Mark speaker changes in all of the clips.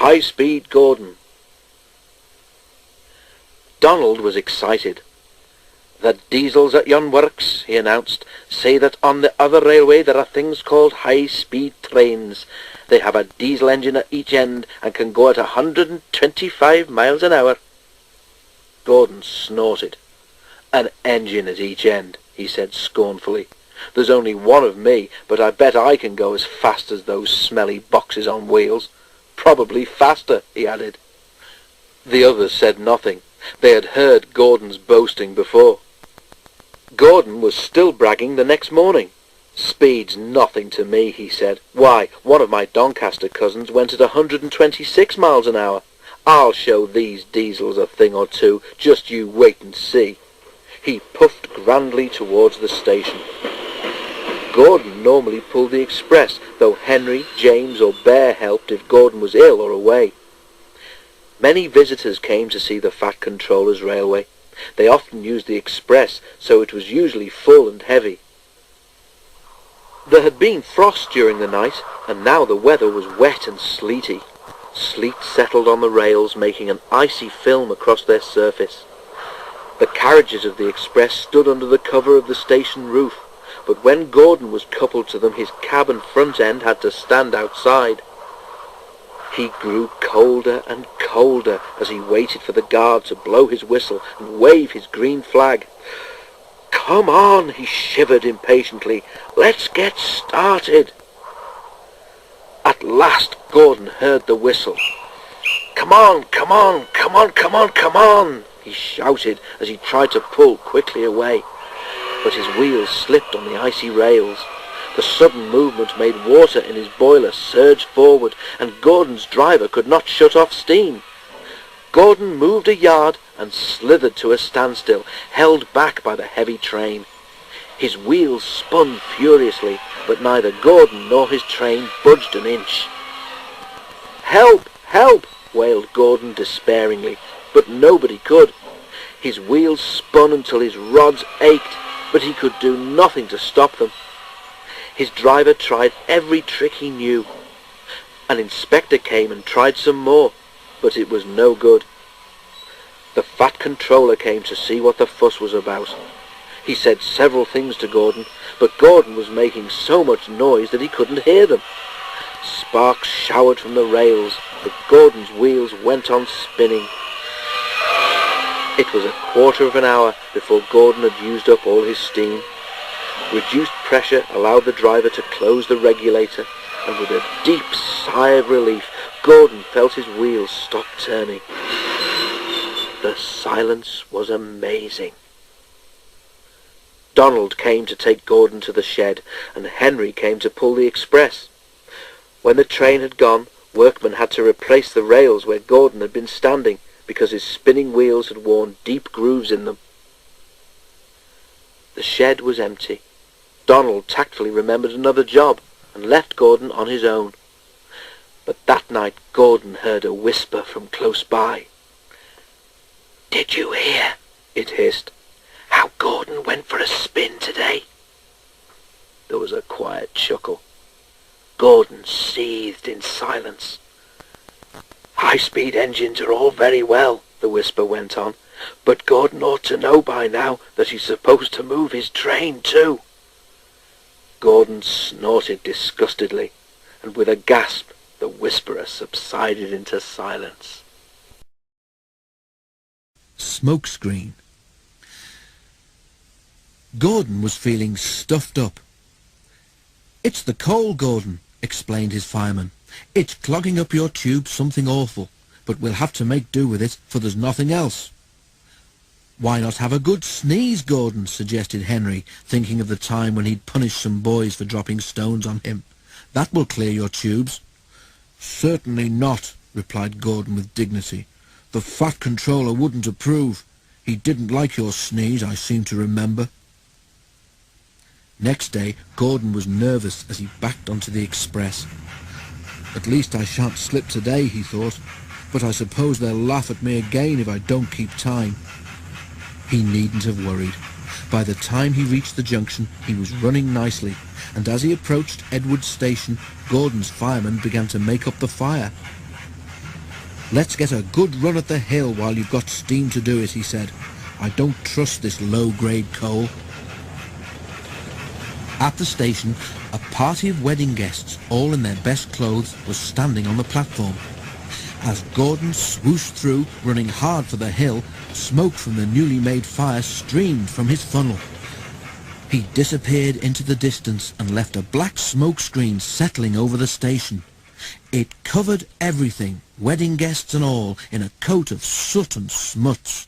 Speaker 1: High-speed Gordon. Donald was excited. "The diesels at yon works," he announced, "say that on the other railway there are things called high-speed trains. They have a diesel engine at each end and can go at 125 miles an hour. Gordon snorted. "An engine at each end," he said scornfully. "There's only one of me, but I bet I can go as fast as those smelly boxes on wheels. Probably faster," he added. The others said nothing. They had heard Gordon's boasting before. Gordon was still bragging the next morning. "Speed's nothing to me," he said. "Why, one of my Doncaster cousins went at 126 miles an hour. I'll show these diesels a thing or two. Just you wait and see." He puffed grandly towards the station. Gordon normally pulled the express, though Henry, James or Bear helped if Gordon was ill or away. Many visitors came to see the Fat Controller's railway. They often used the express, so it was usually full and heavy. There had been frost during the night, and now the weather was wet and sleety. Sleet settled on the rails, making an icy film across their surface. The carriages of the express stood under the cover of the station roof, but when Gordon was coupled to them, his cab and front end had to stand outside. He grew colder and colder as he waited for the guard to blow his whistle and wave his green flag. "Come on," he shivered impatiently. "Let's get started." At last Gordon heard the whistle. "Come on, come on, come on, come on, come on," he shouted as he tried to pull quickly away. But his wheels slipped on the icy rails. The sudden movement made water in his boiler surge forward, and Gordon's driver could not shut off steam. Gordon moved a yard and slithered to a standstill, held back by the heavy train. His wheels spun furiously, but neither Gordon nor his train budged an inch. "Help! Help!" wailed Gordon despairingly, but nobody could. His wheels spun until his rods ached, but he could do nothing to stop them. His driver tried every trick he knew. An inspector came and tried some more, but it was no good. The Fat Controller came to see what the fuss was about. He said several things to Gordon, but Gordon was making so much noise that he couldn't hear them. Sparks showered from the rails, but Gordon's wheels went on spinning. It was a quarter of an hour before Gordon had used up all his steam. Reduced pressure allowed the driver to close the regulator, and with a deep sigh of relief, Gordon felt his wheels stop turning. The silence was amazing. Donald came to take Gordon to the shed, and Henry came to pull the express. When the train had gone, workmen had to replace the rails where Gordon had been standing, because his spinning wheels had worn deep grooves in them. The shed was empty. Donald tactfully remembered another job and left Gordon on his own. But that night Gordon heard a whisper from close by. "Did you hear?" it hissed. "How Gordon went for a spin today?" There was a quiet chuckle. Gordon seethed in silence. "High-speed engines are all very well," the whisper went on, "but Gordon ought to know by now that he's supposed to move his train too." Gordon snorted disgustedly, and with a gasp the whisperer subsided into silence.
Speaker 2: Smokescreen. Gordon was feeling stuffed up. "It's the coal, Gordon," explained his fireman. "It's clogging up your tube something awful, but we'll have to make do with it, for there's nothing else." "Why not have a good sneeze, Gordon?" suggested Henry, thinking of the time when he'd punished some boys for dropping stones on him. "That will clear your tubes." "Certainly not," replied Gordon with dignity. "The Fat Controller wouldn't approve. He didn't like your sneeze, I seem to remember." Next day Gordon was nervous as he backed onto the express. "At least I shan't slip today," he thought, "but I suppose they'll laugh at me again if I don't keep time." He needn't have worried. By the time he reached the junction he was running nicely, and as he approached Edward's station Gordon's fireman began to make up the fire. "Let's get a good run at the hill while you've got steam to do it," he said. "I don't trust this low-grade coal." At the station, a party of wedding guests, all in their best clothes, was standing on the platform. As Gordon swooshed through, running hard for the hill, smoke from the newly made fire streamed from his funnel. He disappeared into the distance and left a black smoke screen settling over the station. It covered everything, wedding guests and all, in a coat of soot and smuts.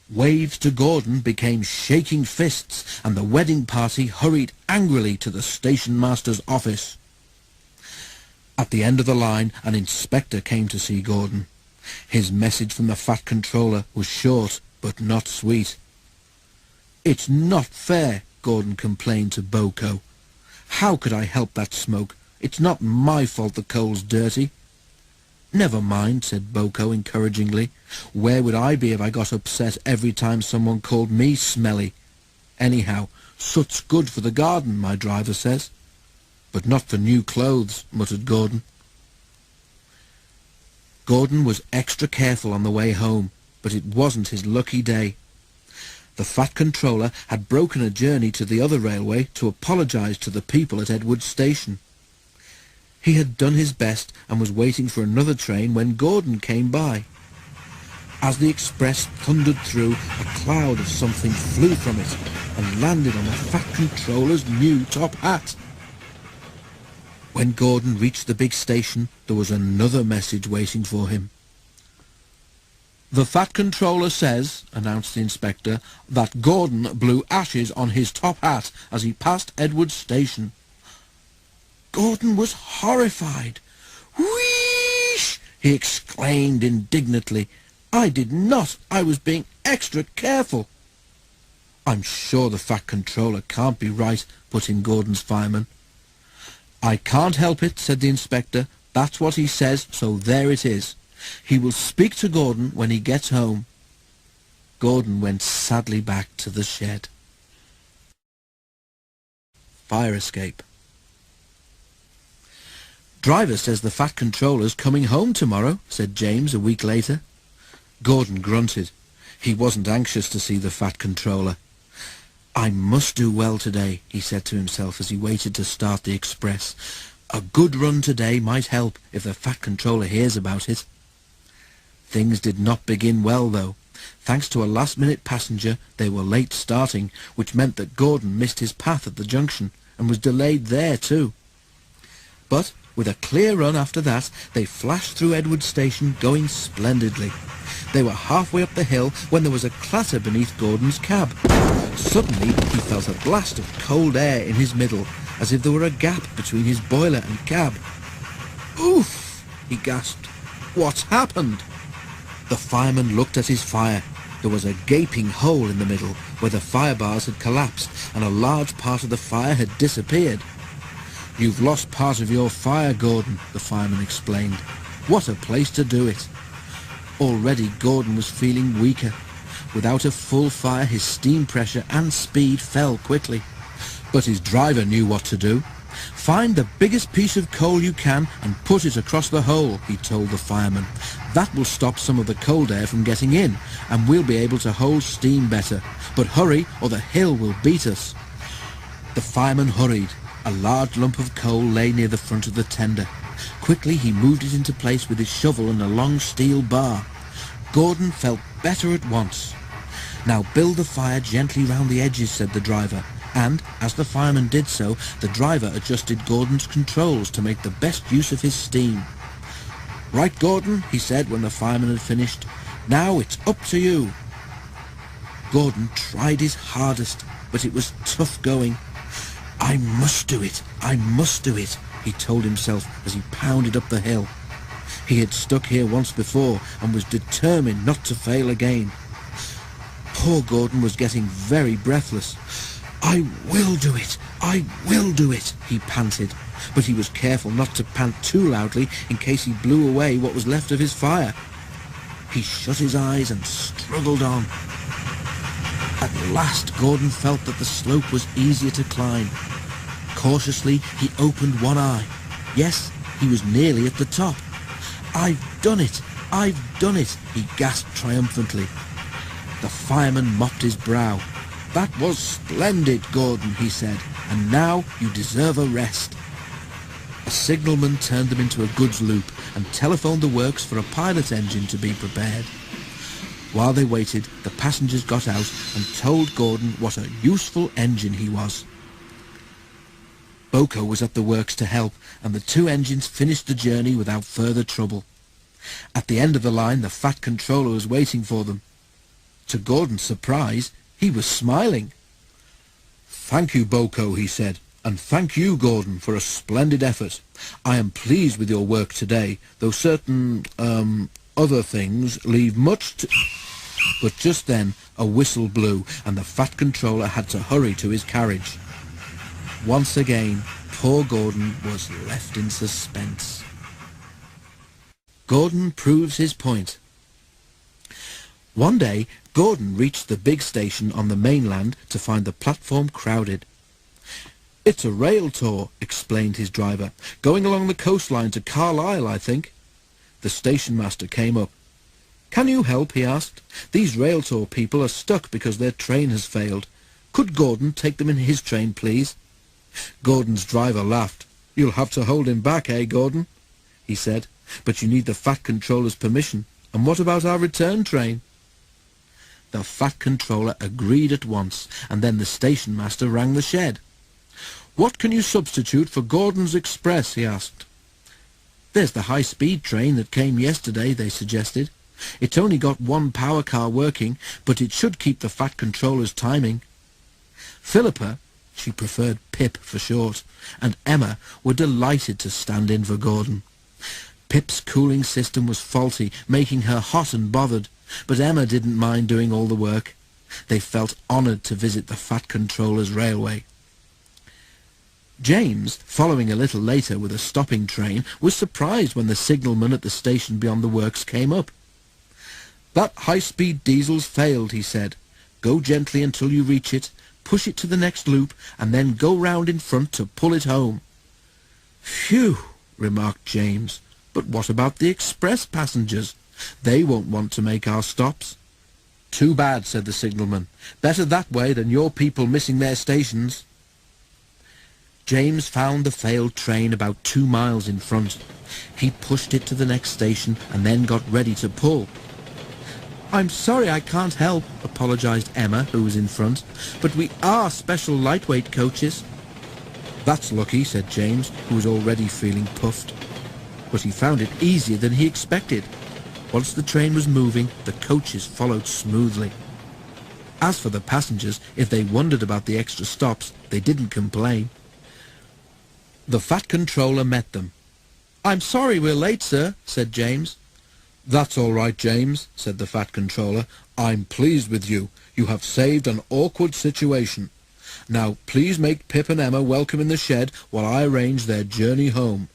Speaker 2: Waves to Gordon became shaking fists, and the wedding party hurried angrily to the station master's office. At the end of the line, an inspector came to see Gordon. His message from the Fat Controller was short, but not sweet. "It's not fair," Gordon complained to Boko. "How could I help that smoke? It's not my fault the coal's dirty." "Never mind," said Boko encouragingly. "Where would I be if I got upset every time someone called me smelly? Anyhow, soot's good for the garden, my driver says." "But not for new clothes," muttered Gordon. Gordon was extra careful on the way home, but it wasn't his lucky day. The Fat Controller had broken a journey to the other railway to apologise to the people at Edward Station. He had done his best and was waiting for another train when Gordon came by. As the express thundered through, a cloud of something flew from it and landed on the Fat Controller's new top hat. When Gordon reached the big station, there was another message waiting for him. "The Fat Controller says," announced the inspector, "that Gordon blew ashes on his top hat as he passed Edward Station." Gordon was horrified. "Wheesh!" he exclaimed indignantly. "I did not. I was being extra careful." "I'm sure the Fat Controller can't be right," put in Gordon's fireman. "I can't help it," said the inspector. "That's what he says, so there it is. He will speak to Gordon when he gets home." Gordon went sadly back to the shed. Fire escape. "Driver says the Fat Controller's coming home tomorrow," said James a week later. Gordon grunted. He wasn't anxious to see the Fat Controller. "I must do well today," he said to himself as he waited to start the express. "A good run today might help if the Fat Controller hears about it." Things did not begin well, though. Thanks to a last-minute passenger, they were late starting, which meant that Gordon missed his path at the junction and was delayed there too. But with a clear run after that, they flashed through Edward Station, going splendidly. They were halfway up the hill when there was a clatter beneath Gordon's cab. Suddenly he felt a blast of cold air in his middle, as if there were a gap between his boiler and cab. "Oof!" he gasped. "What's happened?" The fireman looked at his fire. There was a gaping hole in the middle where the fire bars had collapsed and a large part of the fire had disappeared. "You've lost part of your fire, Gordon," the fireman explained. "What a place to do it." Already Gordon was feeling weaker. Without a full fire, his steam pressure and speed fell quickly. But his driver knew what to do. "Find the biggest piece of coal you can and put it across the hole," he told the fireman. "That will stop some of the cold air from getting in, and we'll be able to hold steam better. But hurry, or the hill will beat us." The fireman hurried. A large lump of coal lay near the front of the tender. Quickly he moved it into place with his shovel and a long steel bar. Gordon felt better at once. "Now build the fire gently round the edges," said the driver. And, as the fireman did so, the driver adjusted Gordon's controls to make the best use of his steam. "Right, Gordon," he said when the fireman had finished. "Now it's up to you." Gordon tried his hardest, but it was tough going. "I must do it, I must do it," he told himself as he pounded up the hill. He had stuck here once before and was determined not to fail again. Poor Gordon was getting very breathless. "I will do it, I will do it," he panted, but he was careful not to pant too loudly in case he blew away what was left of his fire. He shut his eyes and struggled on. At last Gordon felt that the slope was easier to climb. Cautiously he opened one eye. Yes, he was nearly at the top. "I've done it! I've done it, he gasped triumphantly. The fireman mopped his brow. That was splendid, Gordon, he said, and now you deserve a rest. A signalman turned them into a goods loop and telephoned the works for a pilot engine to be prepared. While they waited, the passengers got out and told Gordon what a useful engine he was. Boko was at the works to help, and the two engines finished the journey without further trouble. At the end of the line, the Fat Controller was waiting for them. To Gordon's surprise, he was smiling. "Thank you, Boko," he said, "and thank you, Gordon, for a splendid effort. I am pleased with your work today, though certain, other things leave much to—" But just then a whistle blew, and the Fat Controller had to hurry to his carriage. Once again, poor Gordon was left in suspense. Gordon proves his point. One day, Gordon reached the big station on the mainland to find the platform crowded. "It's a rail tour," explained his driver. "Going along the coastline to Carlisle, I think." The station master came up. "Can you help?" he asked. "These rail tour people are stuck because their train has failed. Could Gordon take them in his train, please?" Gordon's driver laughed. "You'll have to hold him back, eh, Gordon?" he said. "But you need the Fat Controller's permission. And what about our return train?" The Fat Controller agreed at once, and then the station master rang the shed. "What can you substitute for Gordon's Express?" he asked. "There's the high-speed train that came yesterday," they suggested. "It's only got one power car working, but it should keep the Fat Controller's timing." Philippa, she preferred Pip for short, and Emma were delighted to stand in for Gordon. Pip's cooling system was faulty, making her hot and bothered, but Emma didn't mind doing all the work. They felt honoured to visit the Fat Controller's railway. James, following a little later with a stopping train, was surprised when the signalman at the station beyond the works came up. "That high-speed diesel's failed," he said. "Go gently until you reach it, push it to the next loop, and then go round in front to pull it home." "Phew," remarked James. "But what about the express passengers? They won't want to make our stops." "Too bad," said the signalman. "Better that way than your people missing their stations." James found the failed train about 2 miles in front. He pushed it to the next station and then got ready to pull. "I'm sorry I can't help," apologized Emma, who was in front, "but we are special lightweight coaches." "That's lucky," said James, who was already feeling puffed. But he found it easier than he expected. Once the train was moving, the coaches followed smoothly. As for the passengers, if they wondered about the extra stops, they didn't complain. The Fat Controller met them. "I'm sorry we're late, sir," said James. "That's all right, James," said the Fat Controller. "I'm pleased with you. You have saved an awkward situation. Now, please make Pip and Emma welcome in the shed while I arrange their journey home."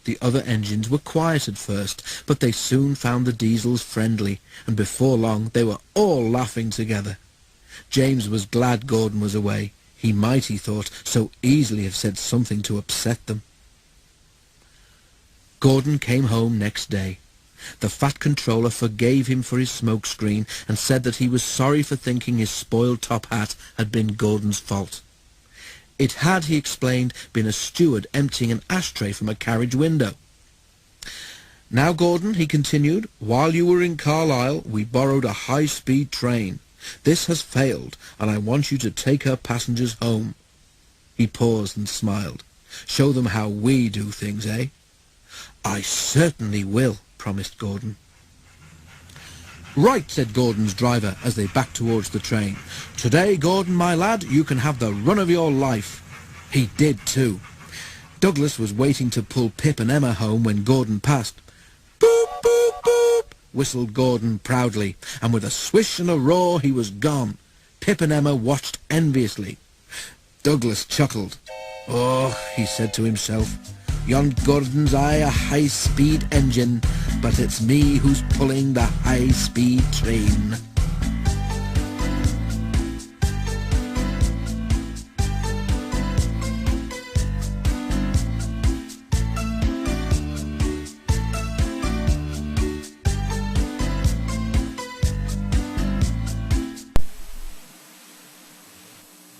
Speaker 2: The other engines were quiet at first, but they soon found the diesels friendly, and before long they were all laughing together. James was glad Gordon was away. He might, he thought, so easily have said something to upset them. Gordon came home next day. The Fat Controller forgave him for his smokescreen and said that he was sorry for thinking his spoiled top hat had been Gordon's fault. It had, he explained, been a steward emptying an ashtray from a carriage window. "Now, Gordon," he continued, "while you were in Carlisle, we borrowed a high-speed train. This has failed, and I want you to take her passengers home." He paused and smiled. "Show them how we do things, eh?" "I certainly will," promised Gordon. "Right," said Gordon's driver as they backed towards the train. "Today, Gordon, my lad, you can have the run of your life." He did too. Douglas was waiting to pull Pip and Emma home when Gordon passed. "Boop, boop, boop," whistled Gordon proudly, and with a swish and a roar he was gone. Pip and Emma watched enviously. Douglas chuckled. "Oh," he said to himself, "yon Gordon's aye a high-speed engine, but it's me who's pulling the high-speed train."